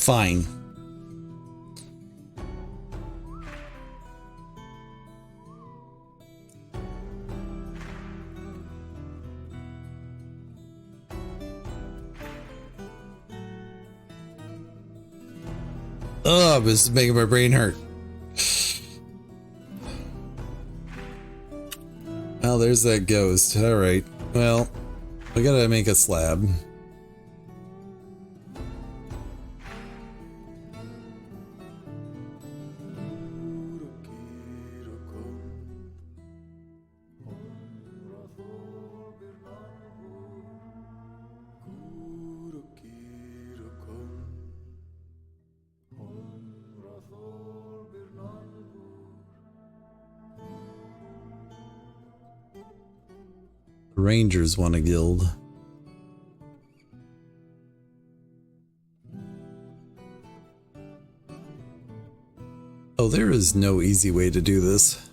fine. Oh, this is making my brain hurt. Well, there's that ghost. Alright. Well, we gotta make a slab. Rangers want a guild. Oh, there is no easy way to do this.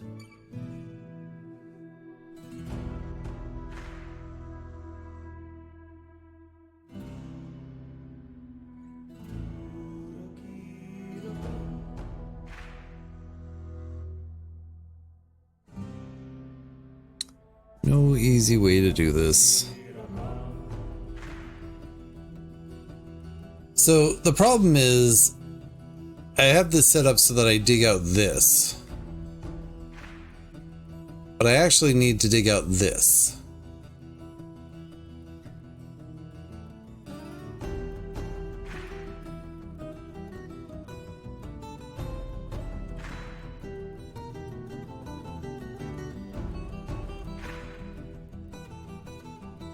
No easy way to do this. So the problem is I have this set up so that I dig out this. But I actually need to dig out this.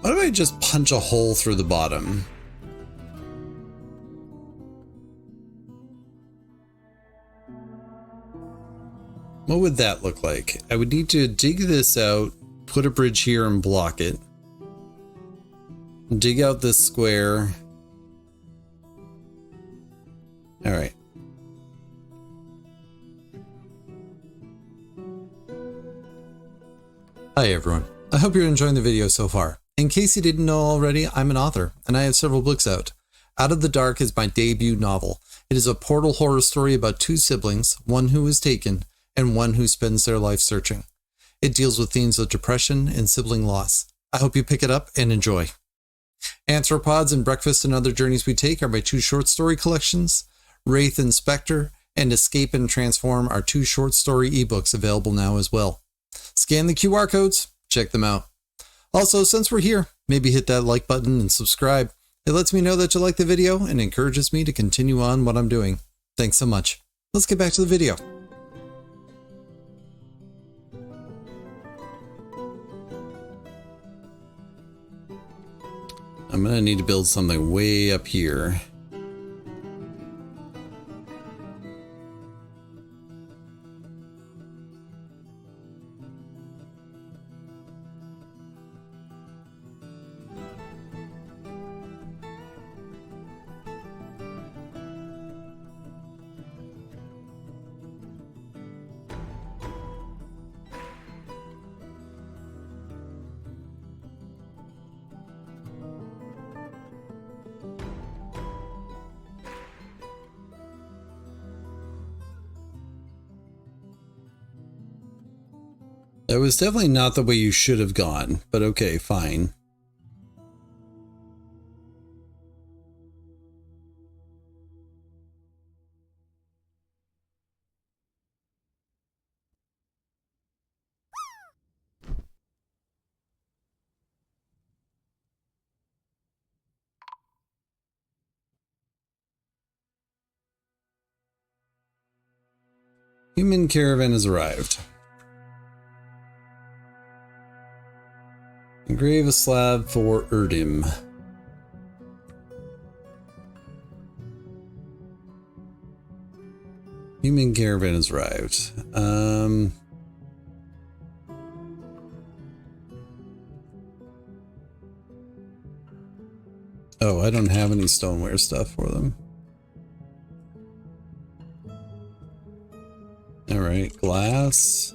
What if I just punch a hole through the bottom? What would that look like? I would need to dig this out, put a bridge here and block it. Dig out this square. All right. Hi everyone. I hope you're enjoying the video so far. In case you didn't know already, I'm an author, and I have several books out. Out of the Dark is my debut novel. It is a portal horror story about two siblings, one who is taken, and one who spends their life searching. It deals with themes of depression and sibling loss. I hope you pick it up and enjoy. Anthropods and Breakfast and Other Journeys We Take are my two short story collections. Wraith and Spectre and Escape and Transform are two short story ebooks available now as well. Scan the QR codes, check them out. Also, since we're here, maybe hit that like button and subscribe. It lets me know that you like the video and encourages me to continue on what I'm doing. Thanks so much. Let's get back to the video. I'm gonna need to build something way up here. That was definitely not the way you should have gone, but okay, fine. Human caravan has arrived. Engrave a slab for Erdim. Human caravan has arrived. Oh, I don't have any stoneware stuff for them. Alright, glass.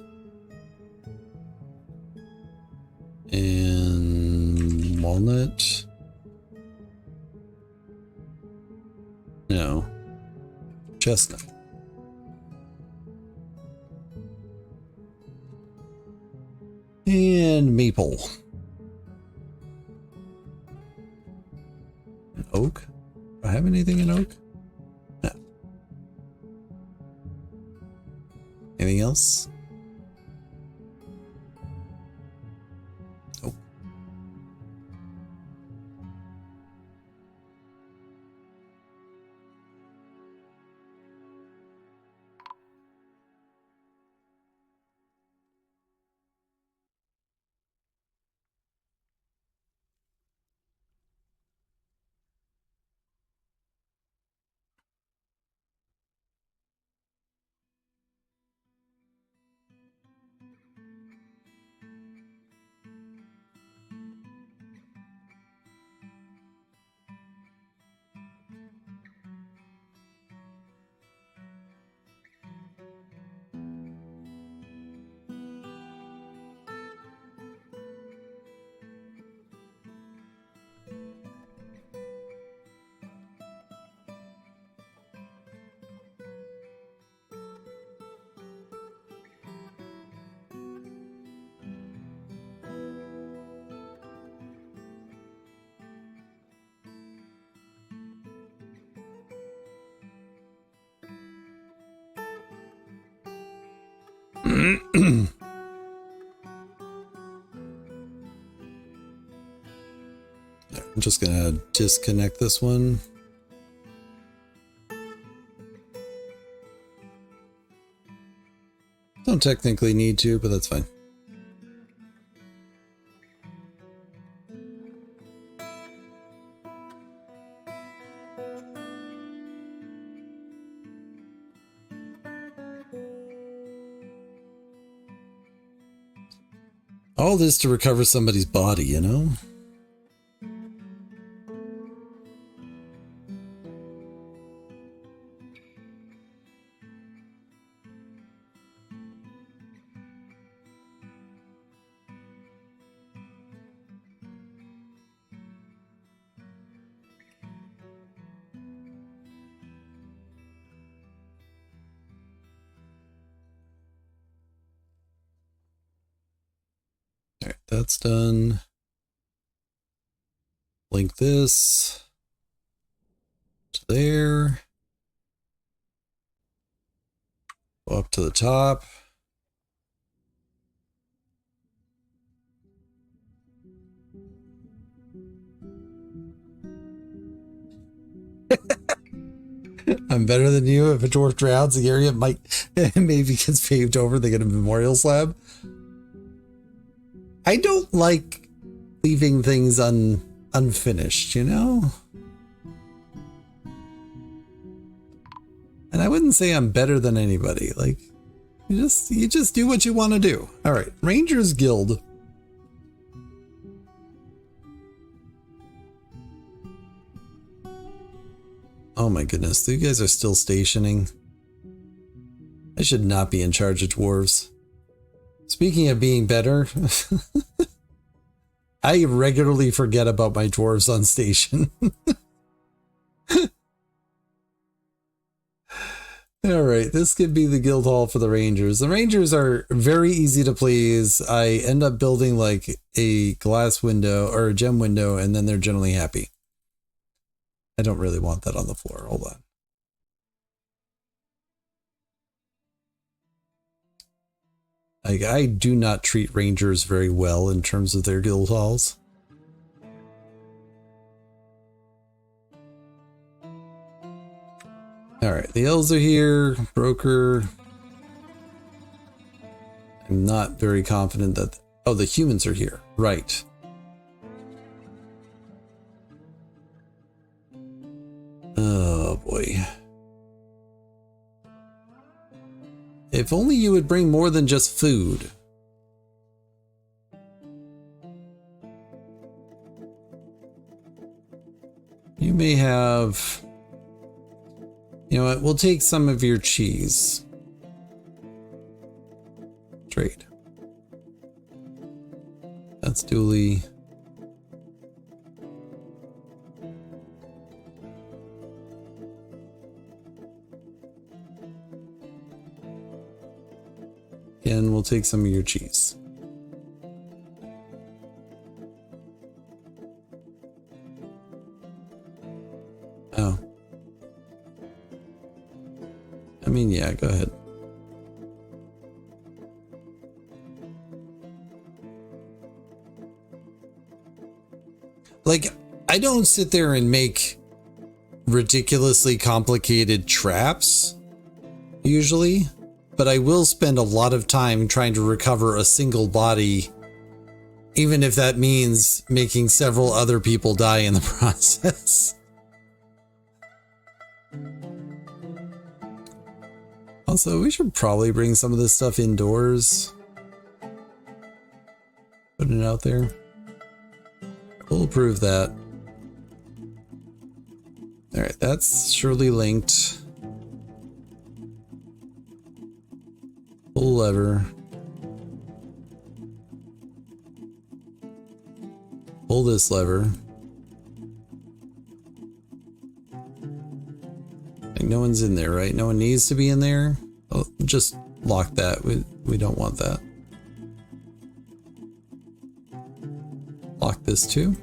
And walnut. No. chestnut. And maple. An oak? Do I have anything in oak? No. Anything else? Nope. I'm just gonna disconnect this one. Don't technically need to, but that's fine. All this to recover somebody's body, you know? All right, that's done. Link this to there. Go up to the top. I'm better than you. If a dwarf drowns, the area might maybe gets paved over. They get a memorial slab. I don't like leaving things unfinished, you know? And I wouldn't say I'm better than anybody. Like, you just do what you want to do. All right, Rangers Guild. Oh my goodness, you guys are still stationing. I should not be in charge of dwarves. Speaking of being better, I regularly forget about my dwarves on station. All right, this could be the guild hall for the Rangers. The Rangers are very easy to please. I end up building like a glass window or a gem window, and then they're generally happy. I don't really want that on the floor. Hold on. I do not treat Rangers very well in terms of their guild halls. Alright, the elves are here. Broker. I'm not very confident that... Oh, the humans are here. Right. Oh, boy. If only you would bring more than just food. You may have... You know what? We'll take some of your cheese. Trade. That's duly... And we'll take some of your cheese. Oh. I mean, yeah, go ahead. Like, I don't sit there and make ridiculously complicated traps, usually, but I will spend a lot of time trying to recover a single body, even if that means making several other people die in the process. Also, we should probably bring some of this stuff indoors. Putting it out there. We'll approve that. Alright, that's surely linked. Pull lever. Pull this lever. Like no one's in there, right? No one needs to be in there. Oh, just lock that. We don't want that. Lock this too.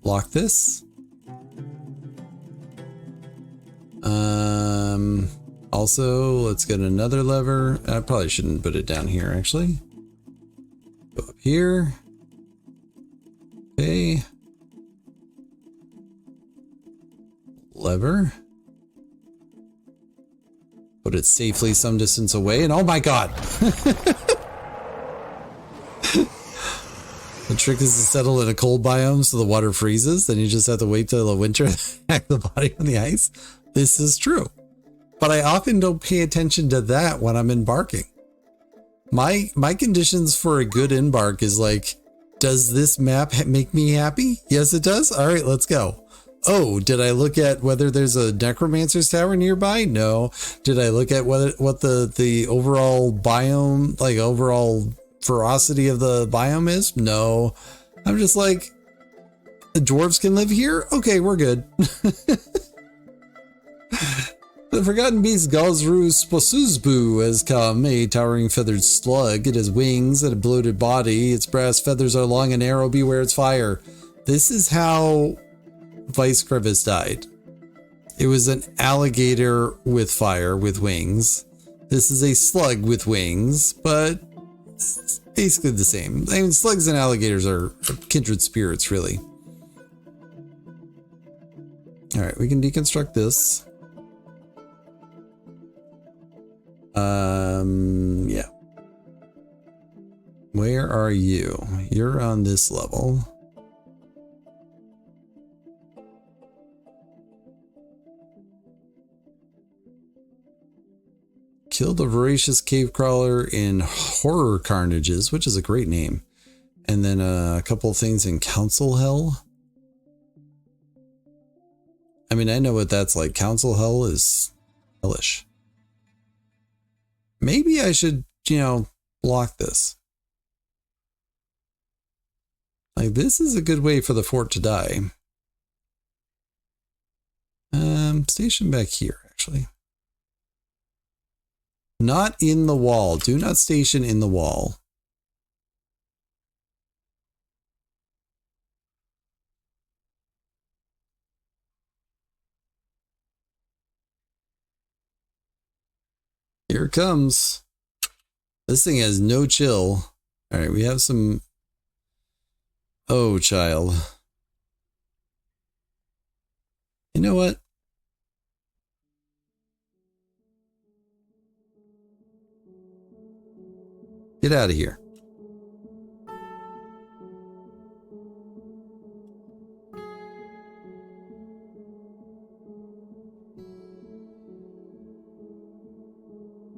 Lock this. Also, let's get another lever. I probably shouldn't put it down here, actually. Go up here. Okay. Lever. Put it safely some distance away, and oh my god! The trick is to settle in a cold biome so the water freezes, then you just have to wait till the winter to hack the body on the ice. This is true. But I often don't pay attention to that when I'm embarking. My conditions for a good embark is like, does this map make me happy? Yes, it does. All right, let's go. Oh, did I look at whether there's a necromancer's tower nearby? No. Did I look at what the overall biome, like overall ferocity of the biome is? No. I'm just like, the dwarves can live here? Okay, we're good. The forgotten beast Galzru Sposuzbu has come, a towering feathered slug. It has wings and a bloated body. Its brass feathers are long and narrow. Beware its fire. This is how Vice Crevice died. It was an alligator with fire, with wings. This is a slug with wings, but it's basically the same. I mean, slugs and alligators are kindred spirits, really. All right, we can deconstruct this. Yeah. Where are you? You're on this level. Kill the voracious cave crawler in Horror Carnages, which is a great name. And then a couple of things in Council Hell. I mean, I know what that's like. Council Hell is hellish. Maybe I should, you know, block this. Like, this is a good way for the fort to die. Station back here, actually. Not in the wall. Do not station in the wall. Here it comes. This thing has no chill. All right, we have some... Oh, child. You know what? Get out of here.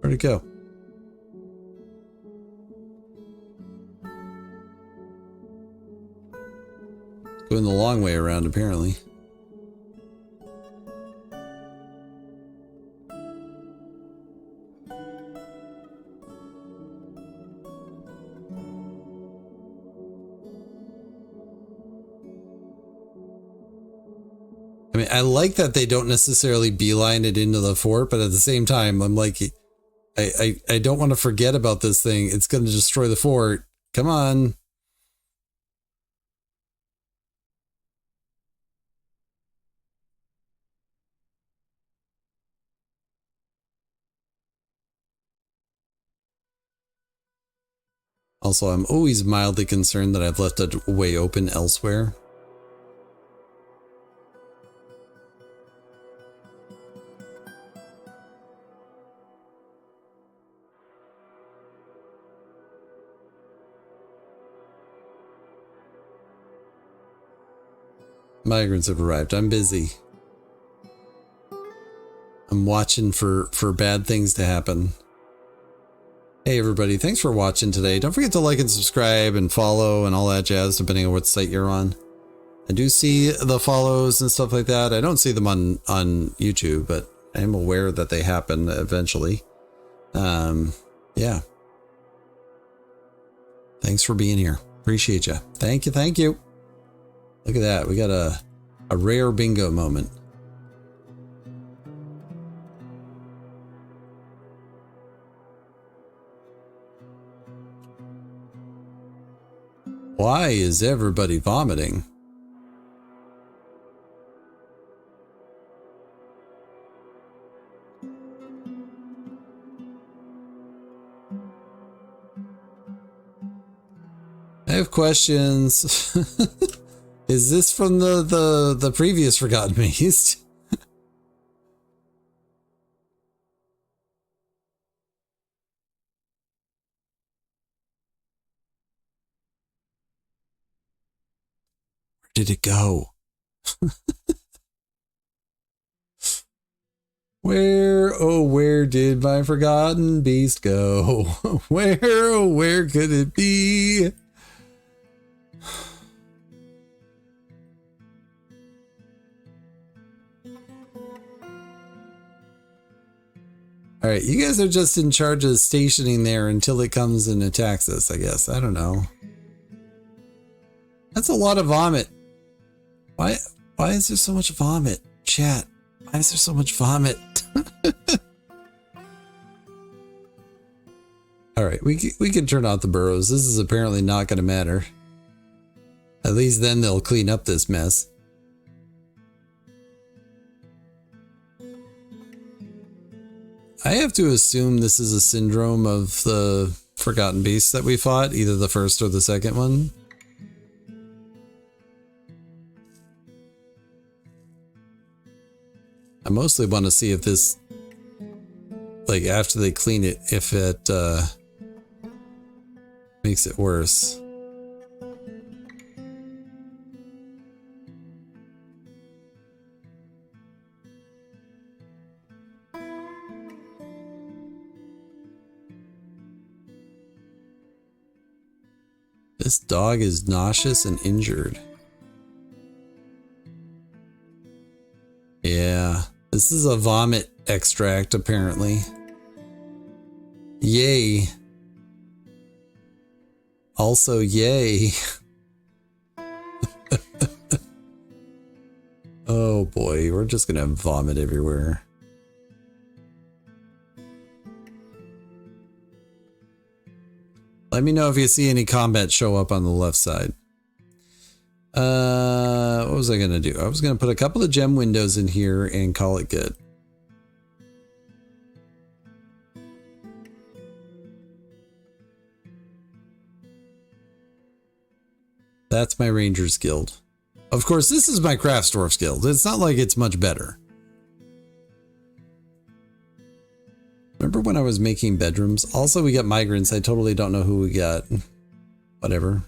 Where'd it go? Going the long way around, apparently. I mean, I like that they don't necessarily beeline it into the fort, but at the same time, I'm like, I don't want to forget about this thing. It's going to destroy the fort. Come on. Also, I'm always mildly concerned that I've left a way open elsewhere. Migrants have arrived. I'm busy. I'm watching for bad things to happen. Hey everybody, thanks for watching today. Don't forget to like and subscribe and follow and all that jazz depending on what site you're on. I do see the follows and stuff like that. I don't see them on YouTube, but I am aware that they happen eventually. Yeah. Thanks for being here. Appreciate you. Thank you. Thank you. Look at that. We got a rare bingo moment. Why is everybody vomiting? I have questions. Is this from the previous Forgotten Beast? Where did it go? Where did my Forgotten Beast go? Where could it be? All right, you guys are just in charge of stationing there until it comes and attacks us, I guess. I don't know. That's a lot of vomit. Why is there so much vomit? Chat, why is there so much vomit? All right, we can turn out the burrows. This is apparently not going to matter. At least then they'll clean up this mess. I have to assume this is a syndrome of the Forgotten Beasts that we fought, either the first or the second one. I mostly want to see if this, like after they clean it, if it makes it worse. This dog is nauseous and injured. Yeah, this is a vomit extract, apparently. Yay. Also, yay. Oh boy, we're just gonna vomit everywhere. Let me know if you see any combat show up on the left side. What was I gonna do? I was gonna put a couple of gem windows in here and call it good. That's my Rangers Guild. Of course, this is my Craftsdwarfs Guild. It's not like it's much better. Remember when I was making bedrooms? Also, we got migrants. I totally don't know who we got. Whatever.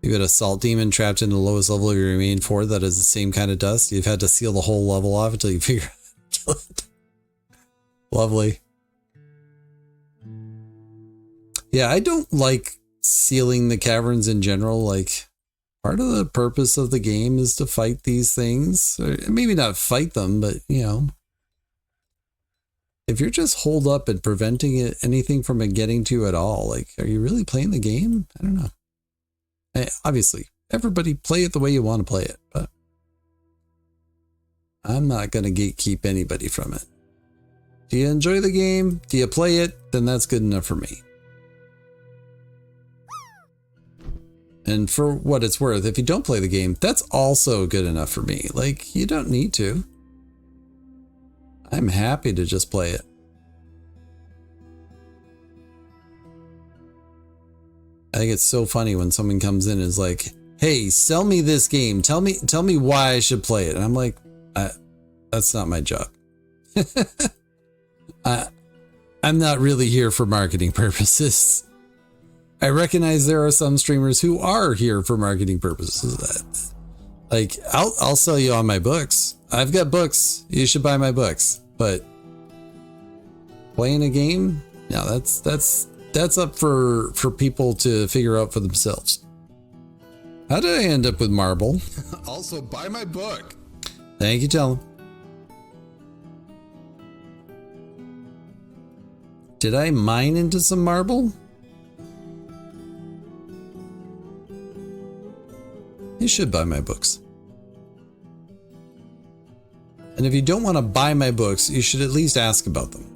You got a salt demon trapped in the lowest level of your main fort that is the same kind of dust. You've had to seal the whole level off until you figure out it. Lovely. Yeah, I don't like sealing the caverns in general. Like, part of the purpose of the game is to fight these things. Or maybe not fight them, but, you know. If you're just holed up and preventing it, anything from it getting to you at all, like, are you really playing the game? I don't know. Obviously, everybody play it the way you want to play it, but I'm not going to gatekeep anybody from it. Do you enjoy the game? Do you play it? Then that's good enough for me. And for what it's worth, if you don't play the game, that's also good enough for me. Like, you don't need to. I'm happy to just play it. I think it's so funny when someone comes in and is like, hey, sell me this game. Tell me why I should play it. And I'm like, that's not my job. I'm not really here for marketing purposes. I recognize there are some streamers who are here for marketing purposes. Like, I'll sell you on my books. I've got books. You should buy my books. But playing a game, no, that's up for people to figure out for themselves. How did I end up with marble? Also, buy my book. Thank you, Tell. Did I mine into some marble? You should buy my books. And if you don't want to buy my books, you should at least ask about them.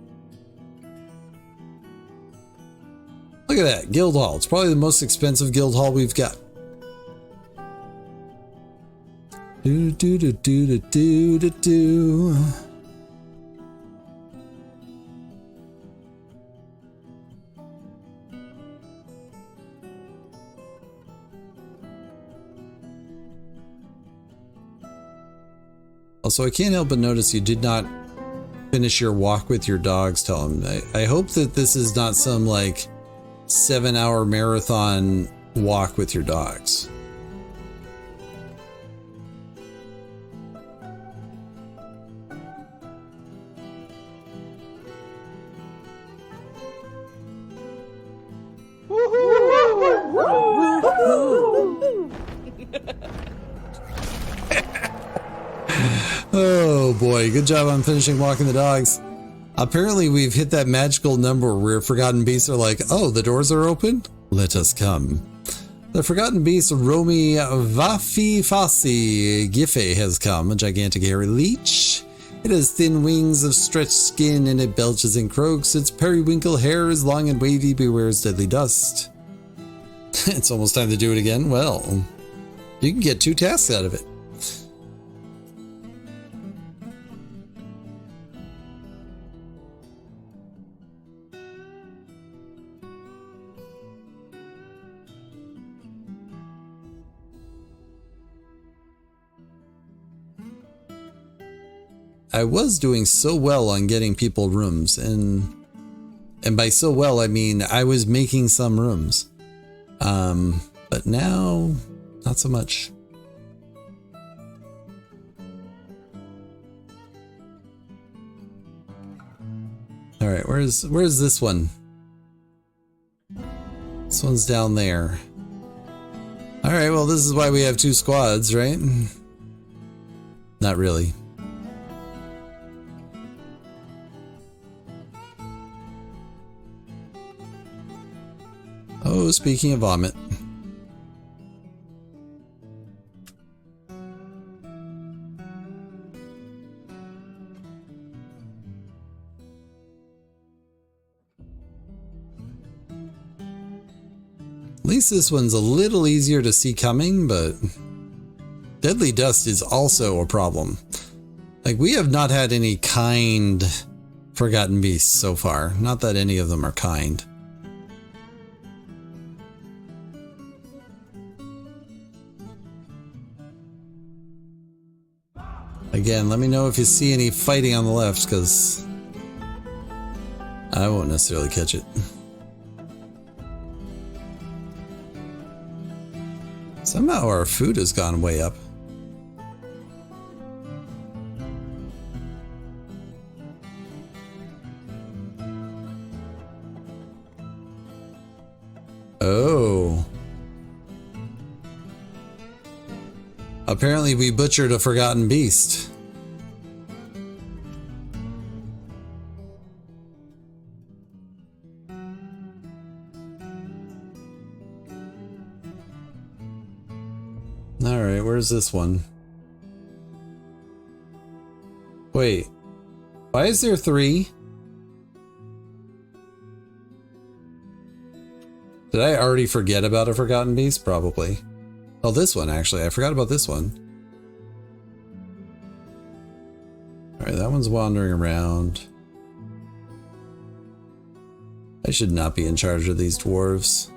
Look at that, guild hall. It's probably the most expensive guild hall we've got. Do do do do do do do. Also, I can't help but notice you did not finish your walk with your dogs, Tell them. I hope that this is not some like 7-hour marathon walk with your dogs. Oh boy, good job on finishing walking the dogs. Apparently we've hit that magical number where Forgotten Beasts are like, oh, the doors are open? Let us come. The Forgotten Beast Romy Vafifasi Gife has come, a gigantic hairy leech. It has thin wings of stretched skin and it belches and croaks. Its periwinkle hair is long and wavy, but wears deadly dust. It's almost time to do it again. Well, you can get 2 tasks out of it. I was doing so well on getting people rooms, and by so well I mean I was making some rooms. But now not so much. All right, where's this one? This one's down there. All right, well, this is why we have 2 squads, right? Not really. Oh, speaking of vomit. At least this one's a little easier to see coming, but deadly dust is also a problem. Like, we have not had any kind Forgotten Beasts so far. Not that any of them are kind. Again, let me know if you see any fighting on the left, because I won't necessarily catch it. Somehow our food has gone way up. Oh. Apparently we butchered a Forgotten Beast. Alright, where's this one? Wait. Why is there 3? Did I already forget about a forgotten beast? Probably. Oh, this one, actually. I forgot about this one. Alright, that one's wandering around. I should not be in charge of these dwarves.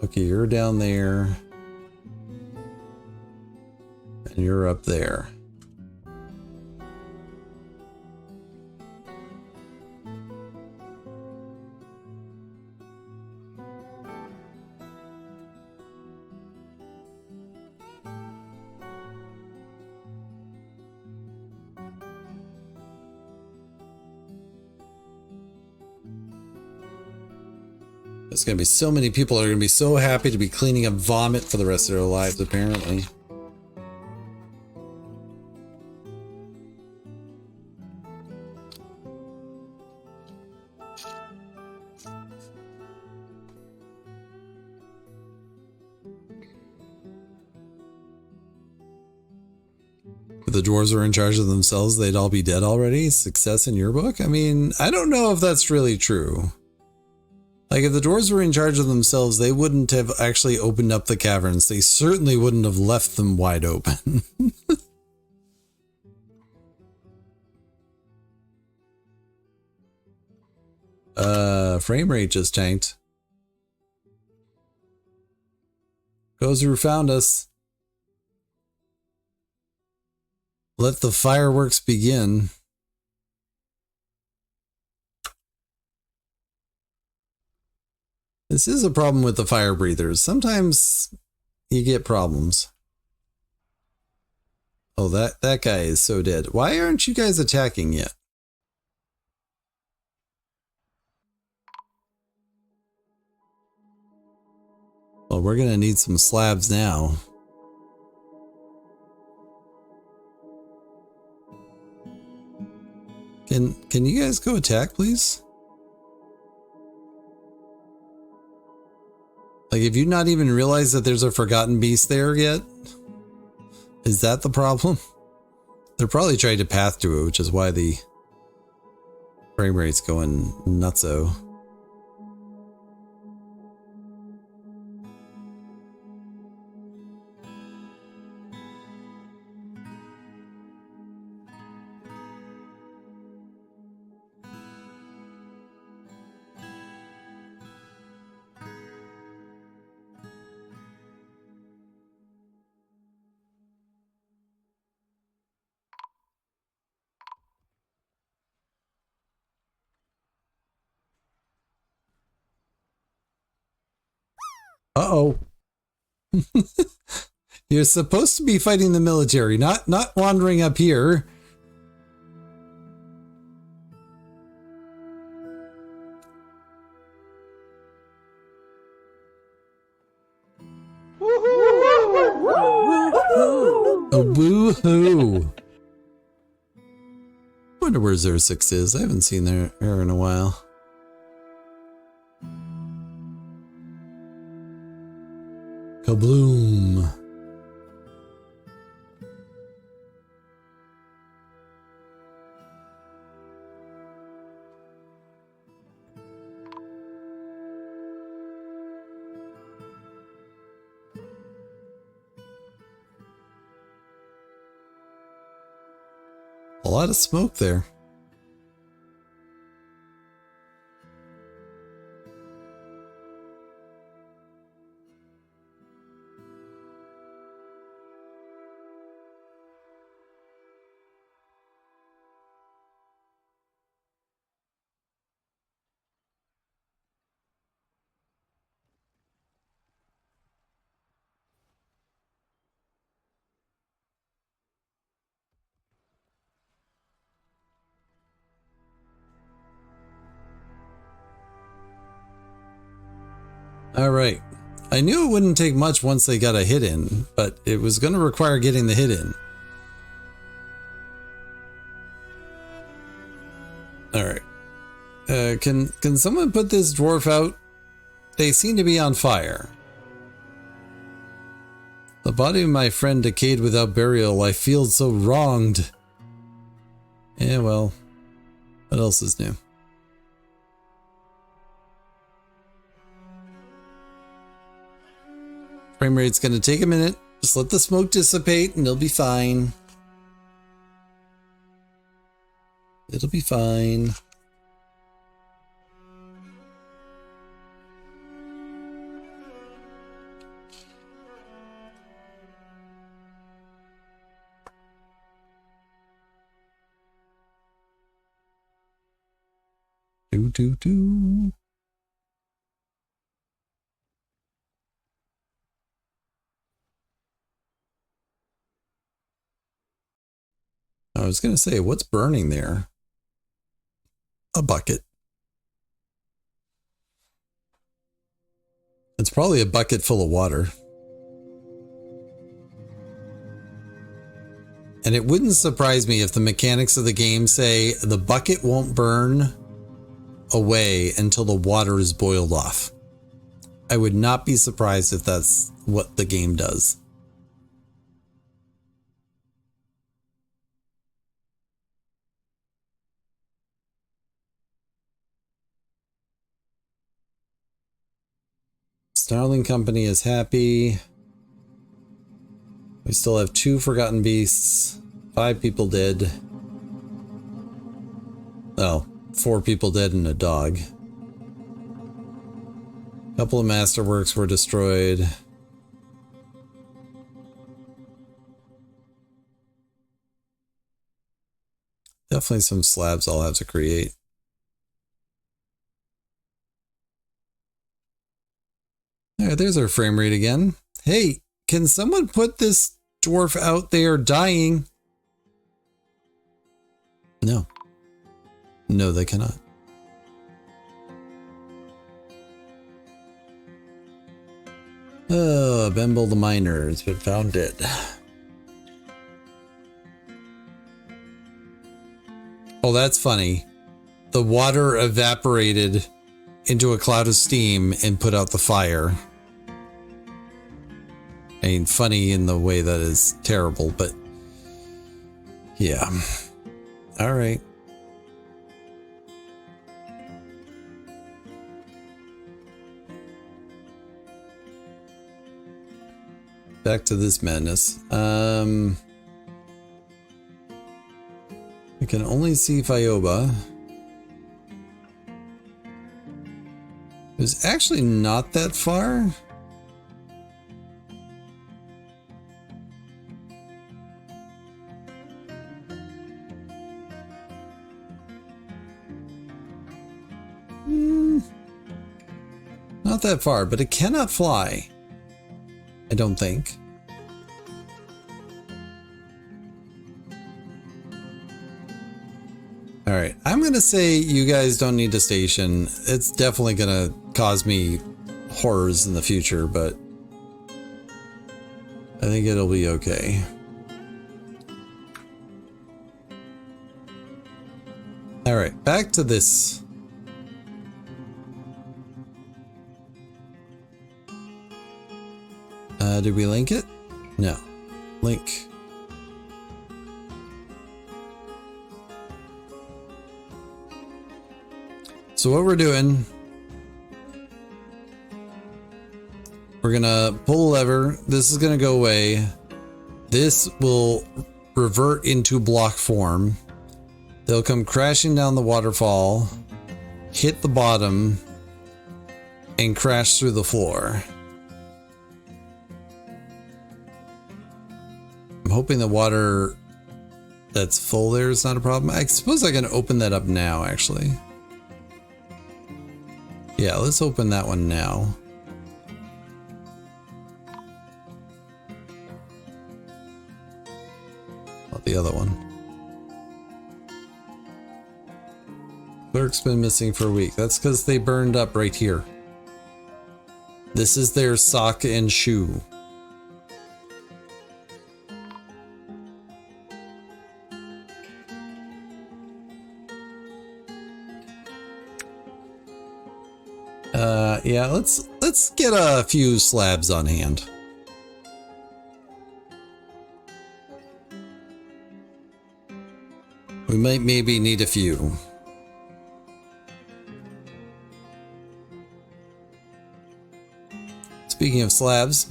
Okay, you're down there. And you're up there. There's going to be so many people that are going to be so happy to be cleaning up vomit for the rest of their lives, apparently. If the dwarves were in charge of themselves, they'd all be dead already? Success in your book? I mean, I don't know if that's really true. Like, if the dwarves were in charge of themselves, they wouldn't have actually opened up the caverns. They certainly wouldn't have left them wide open. Frame rate just tanked. Gozer found us. Let the fireworks begin. This is a problem with the fire breathers. Sometimes you get problems. Oh, that guy is so dead. Why aren't you guys attacking yet? Well, we're gonna need some slabs now. Can you guys go attack, please? Like, have you not even realized that there's a forgotten beast there yet? Is that the problem? They're probably trying to path to it, which is why the frame rate's going nutso. Uh-oh. You're supposed to be fighting the military, not wandering up here. A woohoo! Wonder where Xerxes is. I haven't seen her in a while. Kabloom! A lot of smoke there. Alright. I knew it wouldn't take much once they got a hit in, but it was going to require getting the hit in. Alright. Can someone put this dwarf out? They seem to be on fire. The body of my friend decayed without burial. I feel so wronged. Yeah, well, what else is new? Frame rate's gonna take a minute. Just let the smoke dissipate and it'll be fine. It'll be fine. Do. I was going to say, what's burning there? A bucket. It's probably a bucket full of water. And it wouldn't surprise me if the mechanics of the game say the bucket won't burn away until the water is boiled off. I would not be surprised if that's what the game does. Snarling Company is happy. We still have 2 forgotten beasts. 5 people dead. Oh, 4 people dead and a dog. A couple of masterworks were destroyed. Definitely some slabs I'll have to create. Alright, there's our frame rate again. Hey, can someone put this dwarf out there dying? No. No, they cannot. Oh, Bemble the miner has been found dead. Oh, that's funny. The water evaporated into a cloud of steam and put out the fire. I mean, funny in the way that is terrible, but yeah. All right. Back to this madness. I can only see Fioba. It was actually not that far. Not that far, but it cannot fly. I don't think. All right, I'm gonna say you guys don't need a station. It's definitely gonna cause me horrors in the future, but I think it'll be okay. All right, back to this. Did we link it? No. Link. So what we're doing, we're gonna pull a lever. This is gonna go away. This will revert into block form. They'll come crashing down the waterfall, hit the bottom, and crash through the floor. I'm hoping the water that's full there is not a problem. I suppose I can open that up now, actually. Yeah, let's open that one now. Not the other one. Clerk's been missing for a week. That's because they burned up right here. This is their sock and shoe. Yeah, let's get a few slabs on hand. We might maybe need a few. Speaking of slabs,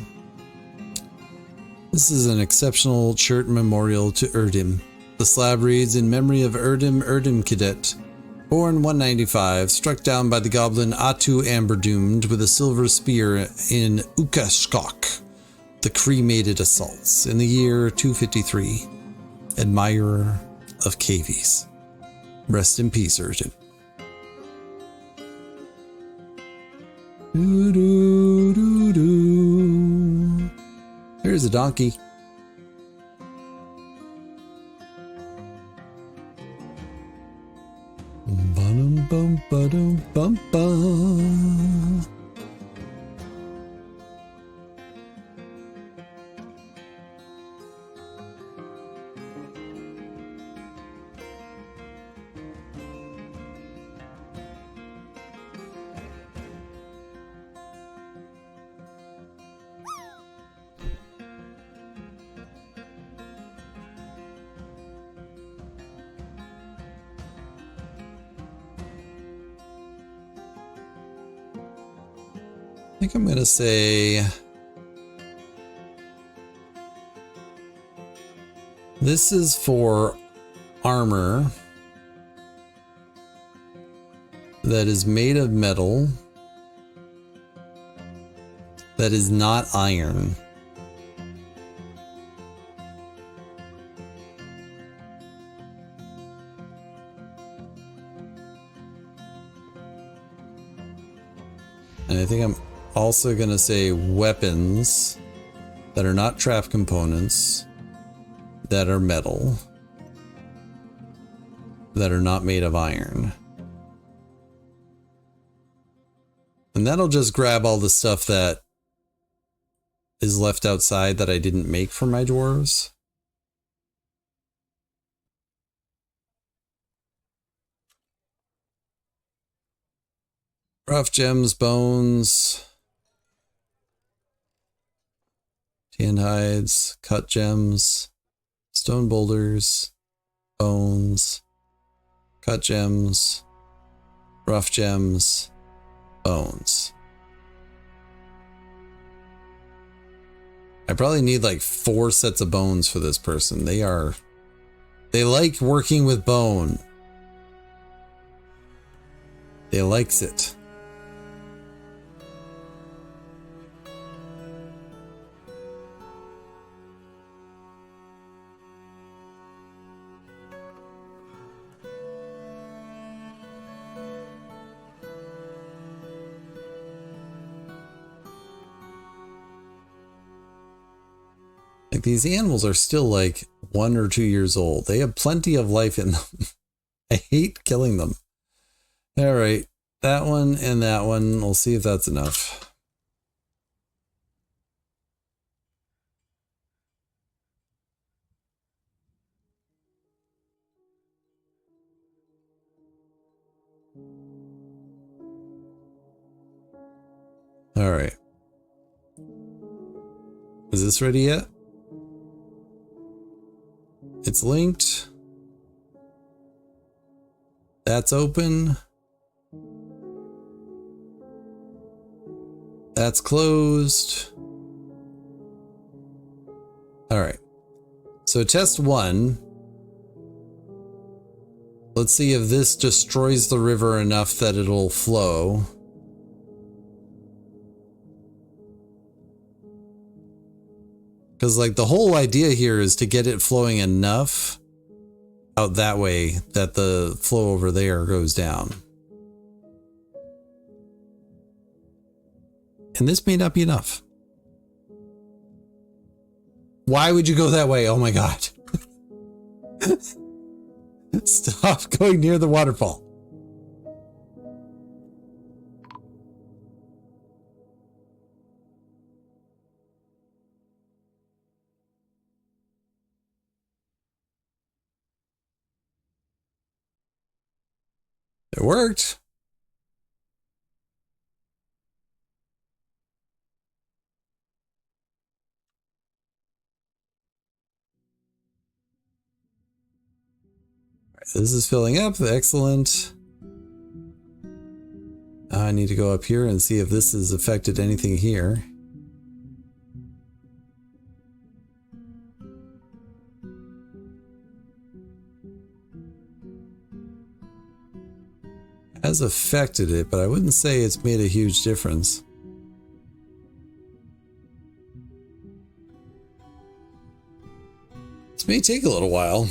This is an exceptional chert memorial to Erdim. The slab reads, in memory of Erdim Cadet, born 195, struck down by the goblin Atu Amberdoomed with a silver spear in Ukashkok, the cremated assaults, in the year 253. Admirer of cavies. Rest in peace, Erdim. Doo doo doo doo. Here's a donkey. Bum bum bum bum bum. I think I'm going to say this is for armor that is made of metal that is not iron. And I think I'm also going to say weapons that are not trap components, that are metal, that are not made of iron. And that'll just grab all the stuff that is left outside that I didn't make for my dwarves. Rough gems, bones, tan hides, cut gems, stone boulders, bones, cut gems, rough gems, bones. I probably need like 4 sets of bones for this person. They like working with bone. They likes it. Like, these animals are still like 1 or 2 years old. They have plenty of life in them. I hate killing them. All right, that one and that one. We'll see if that's enough. All right. Is this ready yet? It's linked. That's open. That's closed. All right. So test 1. Let's see if this destroys the river enough that it'll flow. Because, like, the whole idea here is to get it flowing enough out that way that the flow over there goes down. And this may not be enough. Why would you go that way? Oh my God. Stop going near the waterfall. It worked. This is filling up. Excellent. I need to go up here and see if this has affected anything here. has affected it, but I wouldn't say it's made a huge difference. This may take a little while.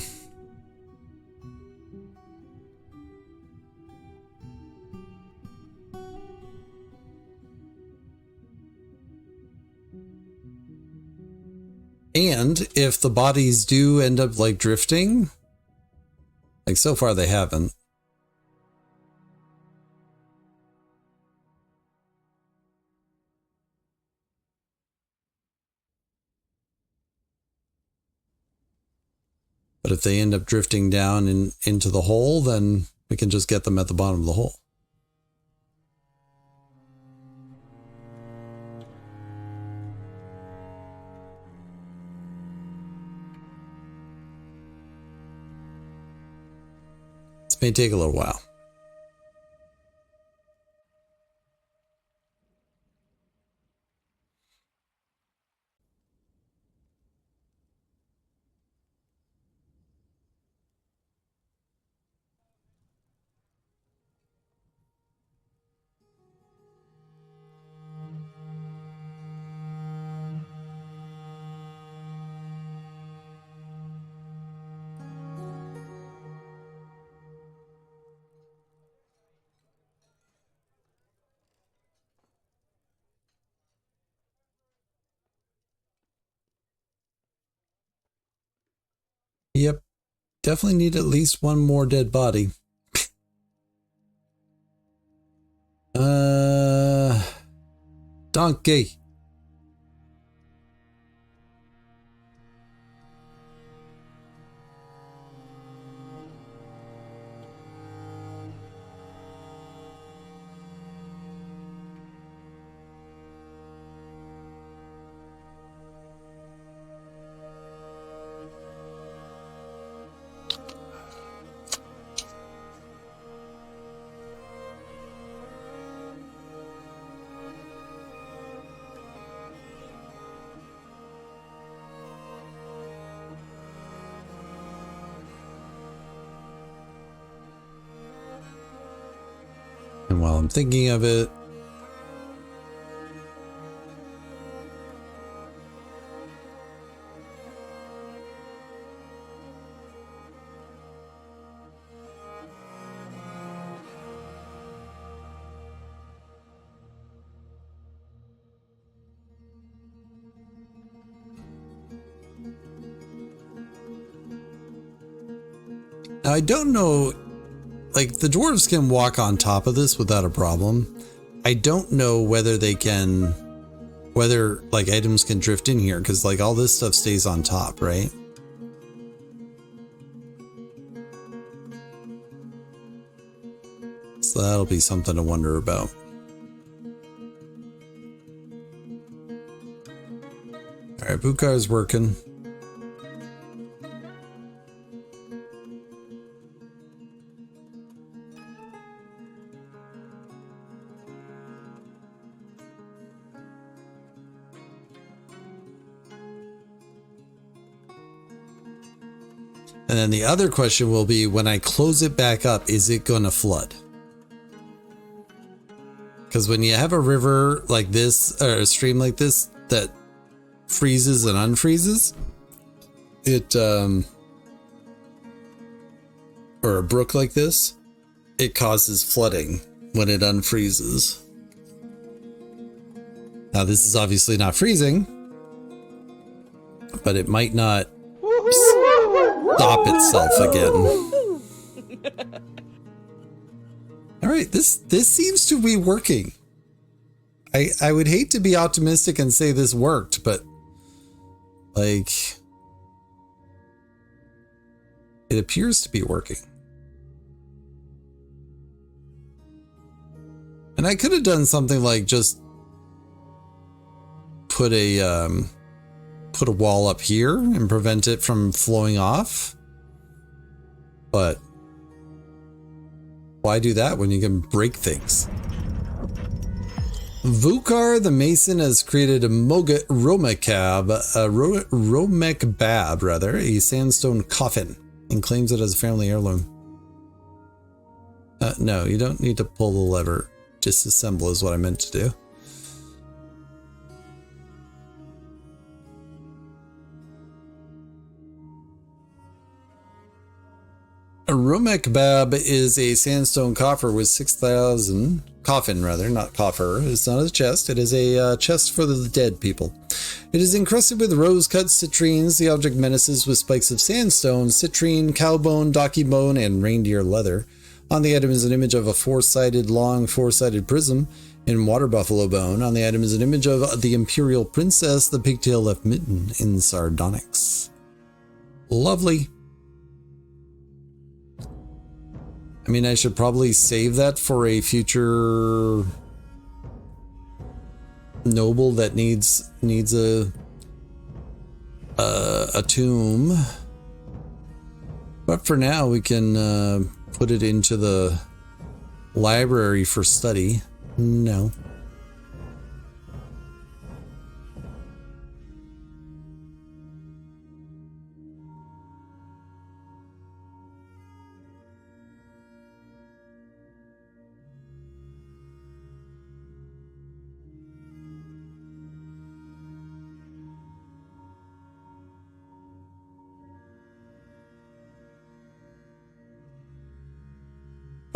And if the bodies do end up like drifting, like so far they haven't. But if they end up drifting down into the hole, then we can just get them at the bottom of the hole. This may take a little while. Yep. Definitely need at least one more dead body. Donkey. And while I'm thinking of it, now I don't know, like the dwarves can walk on top of this without a problem. I don't know whether they can, whether like items can drift in here, because like all this stuff stays on top, right? So that'll be something to wonder about. All right, Bukar's working. And then the other question will be, when I close it back up, is it going to flood? Because when you have a river like this, or a stream like this, that freezes and unfreezes, it, or a brook like this, it causes flooding when it unfreezes. Now this is obviously not freezing, but it might not stop itself again. All right, this seems to be working. I would hate to be optimistic and say this worked, but like it appears to be working. And I could have done something like just put a wall up here and prevent it from flowing off. But why do that when you can break things? Vukar the Mason has created a Romekbab, a sandstone coffin, and claims it as a family heirloom. No, you don't need to pull the lever. Disassemble is what I meant to do. A Rumekbab is a sandstone coffer with 6,000 coffin, rather, not coffer. It's not a chest. It is a chest for the dead people. It is encrusted with rose-cut citrines. The object menaces with spikes of sandstone, citrine, cowbone, donkey bone, and reindeer leather. On the item is an image of a long four-sided prism in water buffalo bone. On the item is an image of the imperial princess, the pigtail left mitten in sardonyx. Lovely. I mean, I should probably save that for a future noble that needs a tomb. But for now, we can put it into the library for study. No.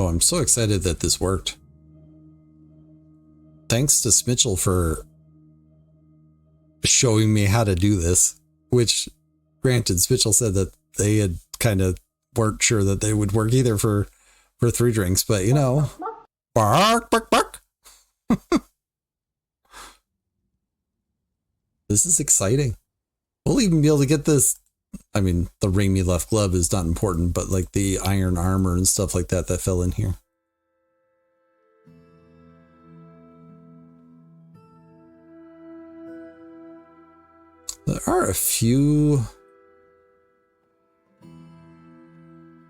Oh, I'm so excited that this worked. Thanks to Smitchell for showing me how to do this, which, granted, Smitchell said that they had kind of weren't sure that they would work either for 3 drinks, but you know, bark, bark, bark. This is exciting. We'll even be able to get this. I mean, the ring me left glove is not important, but like the iron armor and stuff like that fell in here. There are a few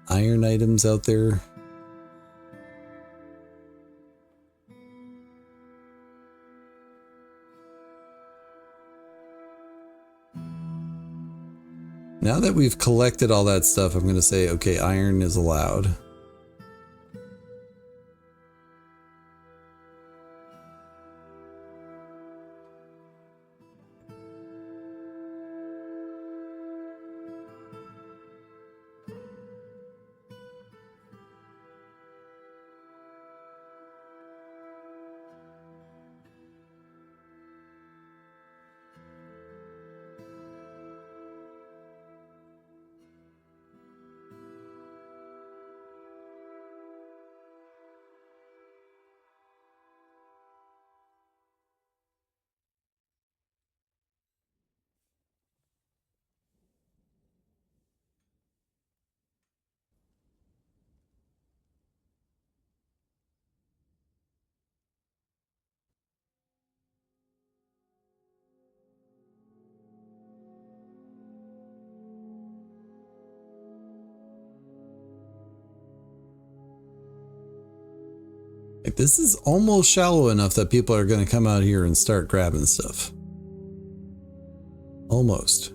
iron items out there. Now that we've collected all that stuff, I'm going to say, okay, iron is allowed. Like, this is almost shallow enough that people are going to come out here and start grabbing stuff. Almost.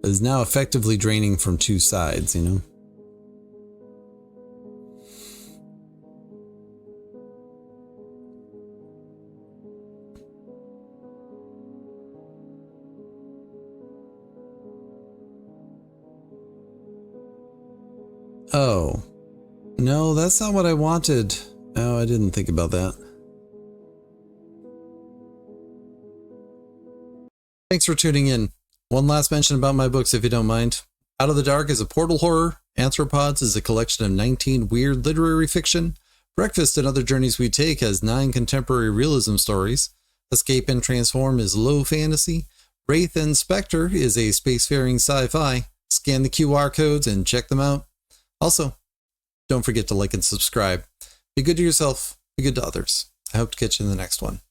It is now effectively draining from 2 sides, you know? Oh, no, that's not what I wanted. Oh, I didn't think about that. Thanks for tuning in. One last mention about my books, if you don't mind. Out of the Dark is a portal horror. Anthropods is a collection of 19 weird literary fiction. Breakfast and Other Journeys We Take has 9 contemporary realism stories. Escape and Transform is low fantasy. Wraith and Spectre is a spacefaring sci-fi. Scan the QR codes and check them out. Also, don't forget to like and subscribe. Be good to yourself, be good to others. I hope to catch you in the next one.